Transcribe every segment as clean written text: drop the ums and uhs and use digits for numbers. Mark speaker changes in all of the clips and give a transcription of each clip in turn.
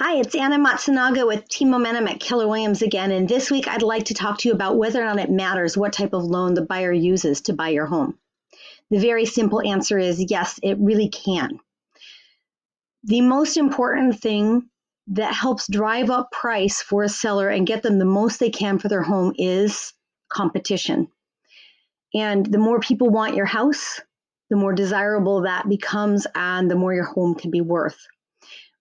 Speaker 1: Hi, it's Anna Matsunaga with Team Momentum at Keller Williams again, and this week I'd like to talk to you about whether or not it matters what type of loan the buyer uses to buy your home. The very simple answer is yes, it really can. The most important thing that helps drive up price for a seller and get them the most they can for their home is competition. And the more people want your house, the more desirable that becomes and the more your home can be worth.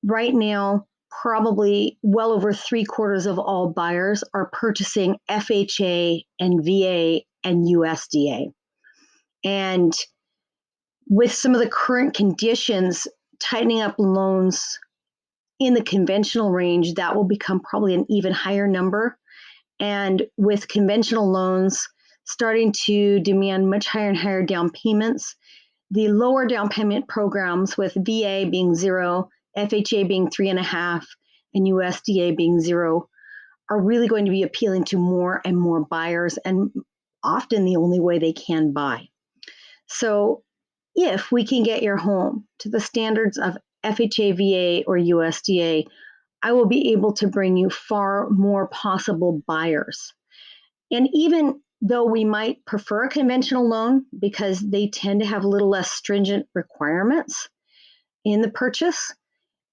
Speaker 1: Right now, probably well over 3/4 of all buyers are purchasing FHA and VA and USDA. And with some of the current conditions, tightening up loans in the conventional range, that will become probably an even higher number. And with conventional loans starting to demand much higher and higher down payments, the lower down payment programs with VA being 0, FHA being 3.5, and USDA being 0 are really going to be appealing to more and more buyers, and often the only way they can buy. So if we can get your home to the standards of FHA, VA, or USDA, I will be able to bring you far more possible buyers. And even though we might prefer a conventional loan because they tend to have a little less stringent requirements in the purchase,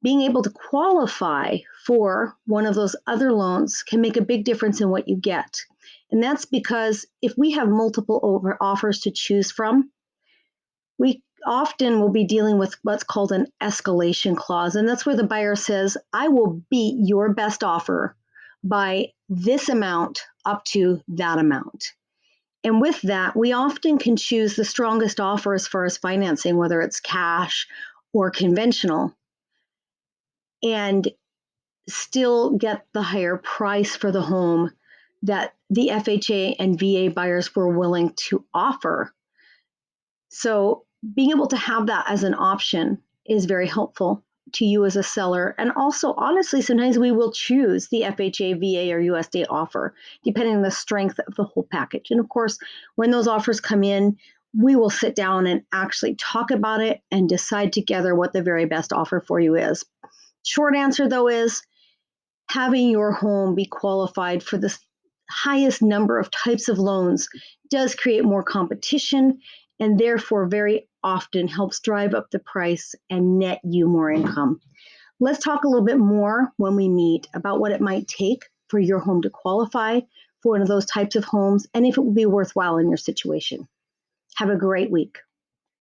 Speaker 1: being able to qualify for one of those other loans can make a big difference in what you get. And that's because if we have multiple offers to choose from, we often will be dealing with what's called an escalation clause. And that's where the buyer says, I will beat your best offer by this amount up to that amount. And with that, we often can choose the strongest offer as far as financing, whether it's cash or conventional, and still get the higher price for the home that the FHA and VA buyers were willing to offer. So being able to have that as an option is very helpful to you as a seller. And also, honestly, sometimes we will choose the FHA, VA, or USDA offer, depending on the strength of the whole package. And of course, when those offers come in, we will sit down and actually talk about it and decide together what the very best offer for you is. Short answer, though, is having your home be qualified for the highest number of types of loans does create more competition and therefore very often helps drive up the price and net you more income. Let's talk a little bit more when we meet about what it might take for your home to qualify for one of those types of homes and if it will be worthwhile in your situation. Have a great week.